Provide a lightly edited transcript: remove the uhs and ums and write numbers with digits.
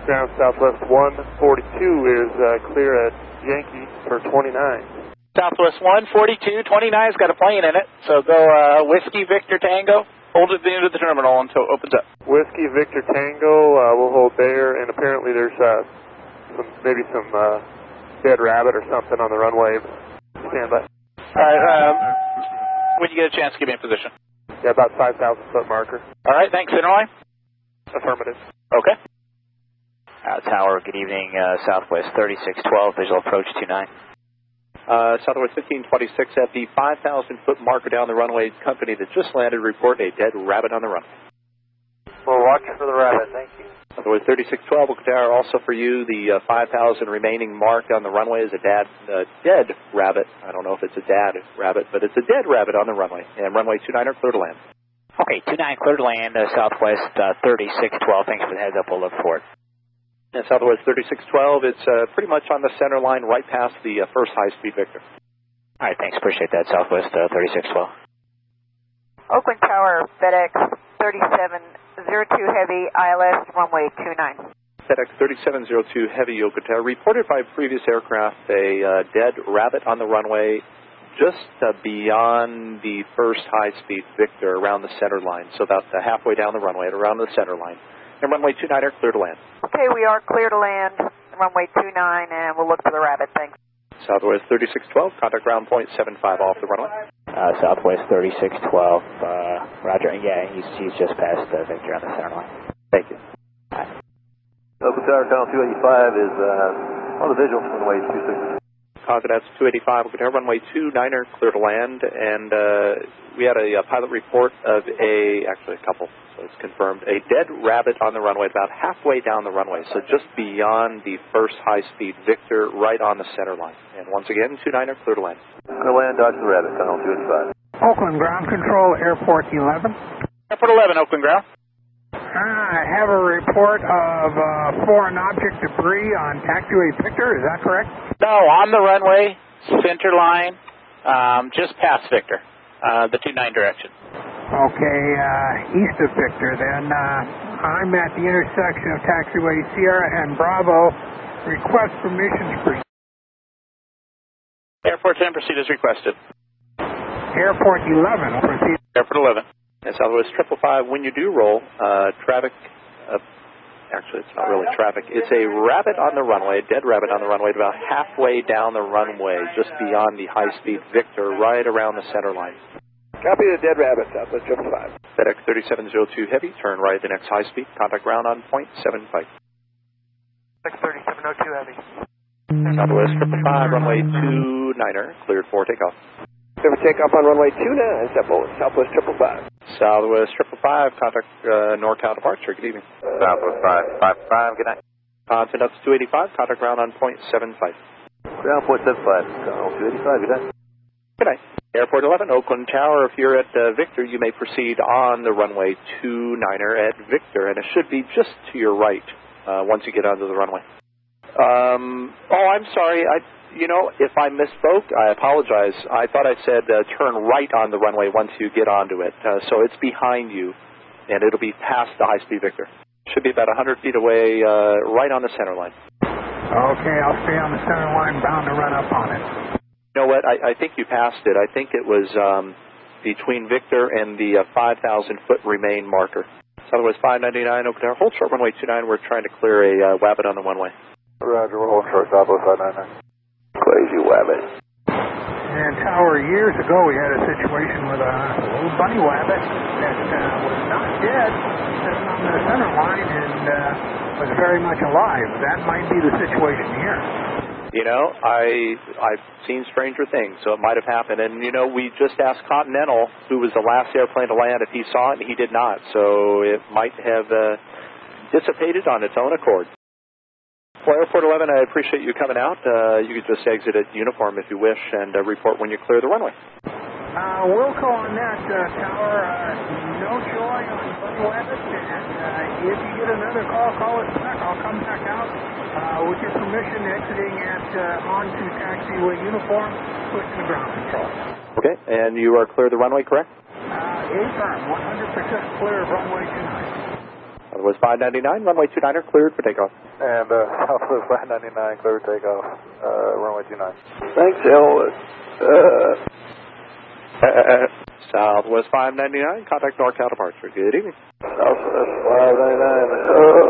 Ground Southwest 142 is clear at Yankee for 29. Southwest 142, 29's got a plane in it, so go Whiskey Victor Tango. Hold it into the terminal until it opens up. Whiskey Victor Tango, we'll hold there, and apparently there's maybe some dead rabbit or something on the runway. Stand by. All right, when you get a chance, give me a position. Yeah, about 5,000 foot marker. All right, thanks, Interline. Affirmative. Okay. Tower, good evening, Southwest 3612, visual approach 29. Southwest 1526 at the 5,000 foot marker down the runway. Company that just landed report a dead rabbit on the runway. We'll watch for the rabbit, thank you. Southwest 3612, Oakland Tower, also for you, the 5,000 remaining mark on the runway is a dead rabbit. I don't know if it's a dad rabbit, but it's a dead rabbit on the runway. And runway 29 clear to land. Okay, 29 clear to land, Southwest 3612, thanks for the heads up, we'll look for it. And Southwest 3612, it's pretty much on the center line right past the first high-speed Victor. All right, thanks, appreciate that, Southwest 3612. Oakland Tower, FedEx 3702 Heavy, ILS, runway 29. FedEx 3702 Heavy, Oakland Tower, reported by previous aircraft a dead rabbit on the runway just beyond the first high-speed Victor around the center line, so about halfway down the runway, around the center line. And runway 29 are clear to land. Okay, we are clear to land, runway 29, and we'll look for the rabbit, thanks. Southwest 3612, contact ground point 75 off the runway. Southwest 3612, roger, yeah, he's just past Victor on the center line. Thank you. Oakland Tower, Channel 285 is on the visual, runway 26. Contact 285, Oakland Tower, runway 29er, clear to land, and we had a pilot report of actually a couple, so it's confirmed, a dead rabbit on the runway about halfway down the runway, so just beyond the first high-speed Victor, right on the center line. And once again, 29er, clear to land. Clear to land, dodge the rabbit, Channel 285. Oakland Ground Control, Airport 11. Airport 11, Oakland Ground. I have a report of foreign object debris on taxiway Victor, is that correct? No, on the runway, center line, just past Victor, the 29 direction. Okay, east of Victor then. I'm at the intersection of taxiway Sierra and Bravo. Request permission to proceed. Airport 10, proceed as requested. Airport 11, proceed. Airport 11. And Southwest 555, when you do roll, traffic, actually it's not really traffic, it's a rabbit on the runway, a dead rabbit on the runway, about halfway down the runway, just beyond the high-speed Victor, right around the center line. Copy the dead rabbit, Southwest 555. FedEx 3702 Heavy, turn right the next high-speed, contact ground on point 75. FedEx 3702 Heavy. Southwest 555, runway 29er, cleared for takeoff. Clear for takeoff on runway 29, Southwest 555. Southwest 555, contact NorCal departure, good evening. Southwest 555, good night. Contact up to 285, contact ground on point 75. Ground point 75, Channel 285, good night. Good night. Airport 11, Oakland Tower, if you're at Victor, you may proceed on the runway 29er at Victor, and it should be just to your right once you get onto the runway. I'm sorry, if I misspoke, I apologize. I thought I said turn right on the runway once you get onto it. So it's behind you, and it'll be past the high-speed Victor. Should be about 100 feet away, right on the center line. Okay, I'll stay on the center line, bound to run up on it. You know what? I think you passed it. I think it was between Victor and the 5,000-foot remain marker. Southwest 599, Oakland Tower. Hold short runway 29. We're trying to clear a Wabbit on the one-way. Roger, we're holding short, Southwest 599. Crazy Wabbit. And Tower, years ago we had a situation with a little Bunny Wabbit that was not dead, sitting on the center line and was very much alive. That might be the situation here. I've seen stranger things, so it might have happened. And, we just asked Continental, who was the last airplane to land, if he saw it, and he did not. So it might have dissipated on its own accord. Well, Airport 11, I appreciate you coming out. You could just exit at uniform if you wish and report when you clear the runway. We'll call on that, Tower. No joy on Bunny Wabbit. And if you get another call us back. I'll come back out with your permission, exiting onto taxiway uniform, pushing the ground control. Okay, and you are clear of the runway, correct? Affirm, 100% clear of runway 29. Southwest 599, runway 29er, cleared for takeoff. And Southwest 599, clear takeoff, runway 29. Thanks, Elwood. Southwest 599, contact NorCal departure. Good evening. Southwest 599.